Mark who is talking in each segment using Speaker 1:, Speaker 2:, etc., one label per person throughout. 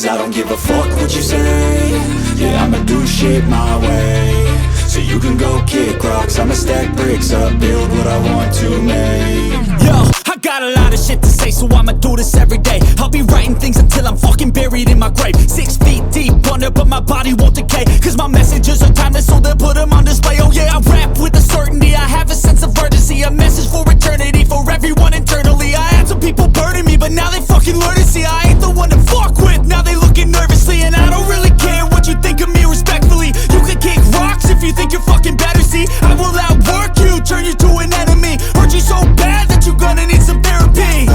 Speaker 1: Cause I don't give a fuck what you say. Yeah, I'ma do shit my way. So you can go kick rocks, I'ma stack bricks up, build what I want to make.
Speaker 2: Yo, I got a lot of shit to say, so I'ma do this every day. I'll be writing things until I'm fucking buried in my grave. 6 feet deep under, but my body won't decay. Cause my messages are timeless, so they'll put them on display. Oh yeah, I rap with a certainty, I have a sense of urgency. A message for eternity, for everyone internally. I had some people burning me, but now they fucking learn to see I ain't the one to fuck with, now they looking nervously. And I don't really care what you think of me, respectfully. You can kick rocks if you think you're fucking better, see. I will outwork you, turn you to an enemy. Hurt you so bad that you're gonna need some therapy.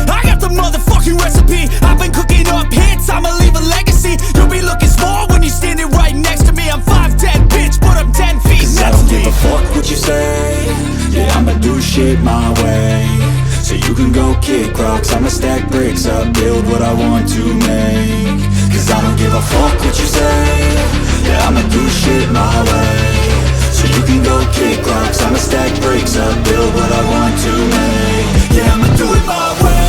Speaker 2: I got the motherfucking recipe. I've been cooking up hits, I'ma leave a legacy. You'll be looking small when you're standing right next to me. I'm 5'10", bitch, but I'm 10 feet
Speaker 1: next to me. Cause I don't give a fuck what you say. Yeah, I'ma do shit my way. So you can go kick rocks, I'ma stack bricks up, build what I want to make. Cause I don't give a fuck what you say. Yeah, I'ma do shit my way. So you can go kick rocks, I'ma stack bricks up, build what I want to make. Yeah, I'ma do it my way.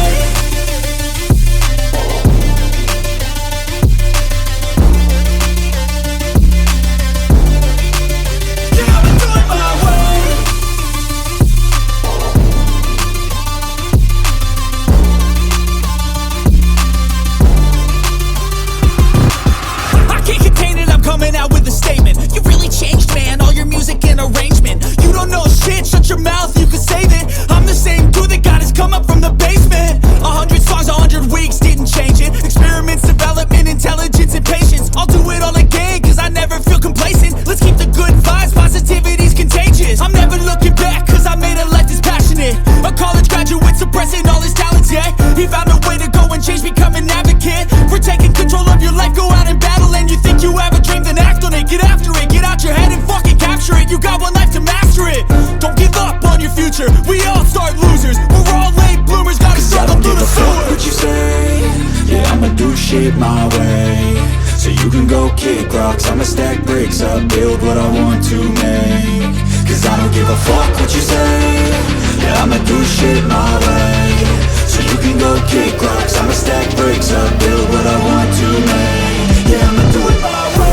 Speaker 2: Coming out with a statement. You really changed, man, all your music and arrangement. You don't know shit, shut your mouth, you can save it. I'm the same dude that got his come up from the basement. 100 songs, 100 weeks, didn't change it. Experiments, development, intelligence, and patience. I'll do it all again, cause I never feel complacent. Let's keep the good vibes, positivity's contagious. I'm never looking back, cause I made a life that's passionate. A college graduate suppressing all his talents, yeah. He found a way to go and change, become an advocate. For taking control of your life, go out and battle. And you think you have a dream, then act on it. Get after it, get out your head and fucking capture it. You got one life to master it. Don't give up on your future, we all start losers. We're all late bloomers, gotta struggle through the sewer.
Speaker 1: What you say? Yeah, I'ma do shit my way. So you can go kick rocks, I'ma stack bricks up, build what I want to make. Cause I don't give a fuck what you say. Yeah, I'ma do shit my way. So you can go kick rocks, I'ma stack bricks up, build what I want to make. Yeah, I'ma do it my way.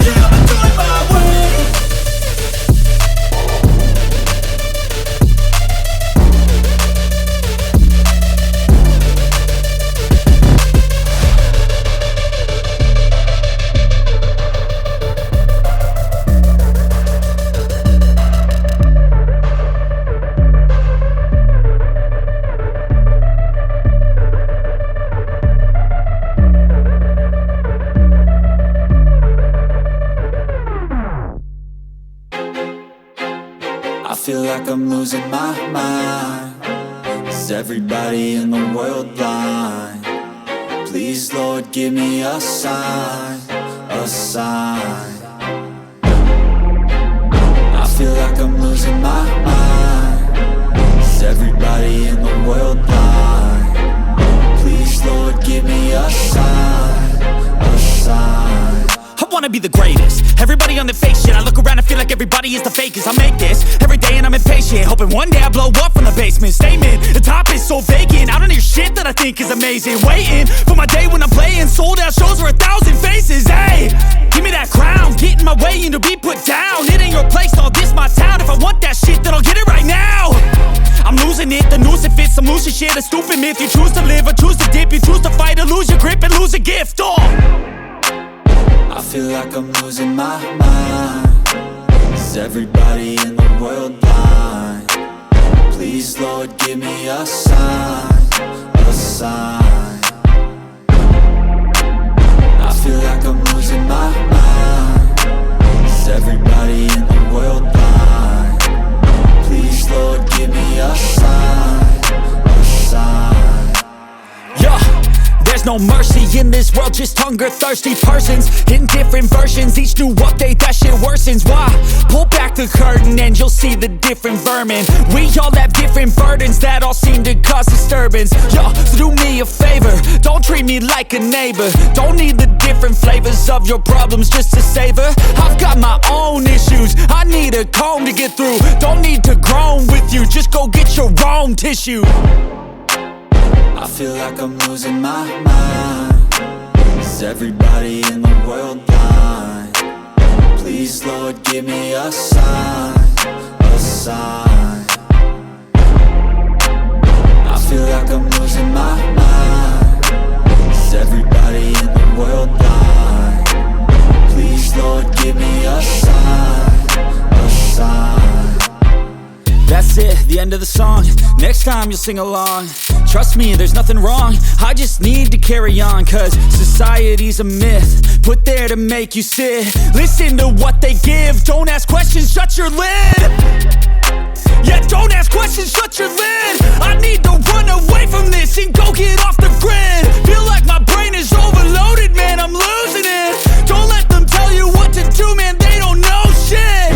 Speaker 1: Yeah, I'ma do it my way. I feel like I'm losing my mind. Is everybody in the world blind? Please, Lord, give me a sign, a sign. I feel like I'm losing my mind. Is everybody in the world blind? Please, Lord, give me a sign, a sign.
Speaker 2: I wanna be the greatest. Everybody on the fake shit. I look around and feel like everybody is the fakest. I make this every day and I'm impatient, hoping one day I blow up from the basement. Statement, the top is so vacant. I don't hear shit that I think is amazing. Waiting for my day when I'm playing sold out shows for 1,000 faces. Hey, give me that crown, get in my way and to be put down. It ain't your place, all this my town. If I want that shit, then I'll get it right now. I'm losing it, the noose it fits. Some loose shit, a stupid myth. You choose to live or choose to dip. You choose to fight or lose your grip and lose a gift.
Speaker 1: I feel like I'm losing my mind. Is everybody in the world blind? Please, Lord, give me a sign, a sign. I feel like I'm losing my mind. Is everybody in the world blind? Please, Lord, give me a sign, a sign.
Speaker 2: Yeah. There's no mercy in this world, just hunger-thirsty persons in different versions. Each new update, that shit worsens. Why? Pull back the curtain and you'll see the different vermin. We all have different burdens that all seem to cause disturbance. Yo, do me a favor, don't treat me like a neighbor. Don't need the different flavors of your problems just to savor. I've got my own issues, I need a comb to get through. Don't need to groan with you, just go get your own tissue.
Speaker 1: I feel like I'm losing my mind. Is everybody in the world blind? Please, Lord, give me a sign, a sign. I feel like I'm losing my mind. Is everybody in the world blind? Please, Lord, give me a sign, a sign.
Speaker 2: That's it, the end of the song. Next time you'll sing along. Trust me, there's nothing wrong, I just need to carry on. Cause society's a myth, put there to make you sit. Listen to what they give, don't ask questions, shut your lid. Yeah, don't ask questions, shut your lid. I need to run away from this and go get off the grid. Feel like my brain is overloaded, man, I'm losing it. Don't let them tell you what to do, man, they don't know shit.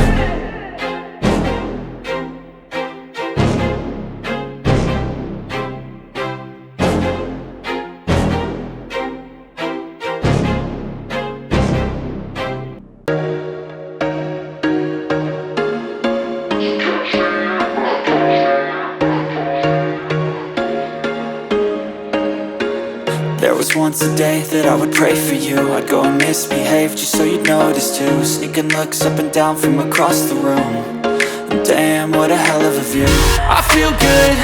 Speaker 1: There was once a day that I would pray for you. I'd go and misbehave just so you'd notice too. Sneaking looks up and down from across the room. And damn, what a hell of a view. I feel good,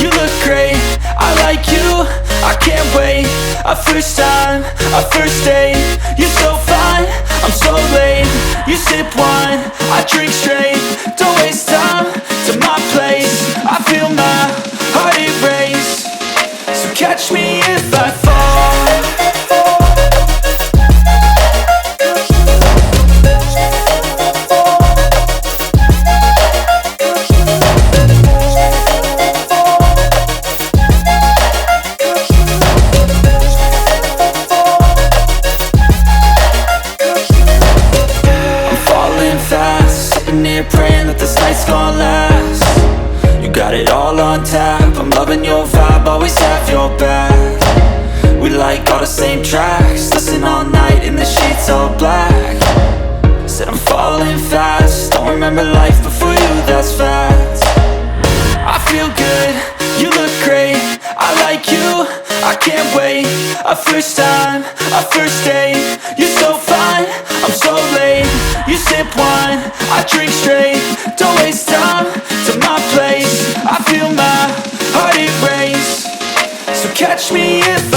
Speaker 1: you look great, I like you, I can't wait. A first time, a first date. You're so fine, I'm so late. You sip wine, I drink straight. Don't waste time to my place. I feel my heart erase. So catch me if I fall. Praying that this night's gonna last. You got it all on tap, I'm loving your vibe, always have your back. We like all the same tracks, listen all night in the sheets all black. Said I'm falling fast, don't remember life before you, that's fact. I feel good, you look great, I like you, I can't wait. A first time, a first date. You're so fine, I'm so late. You sip wine, I drink straight. Don't waste time to my place. I feel my heart erase. So catch me if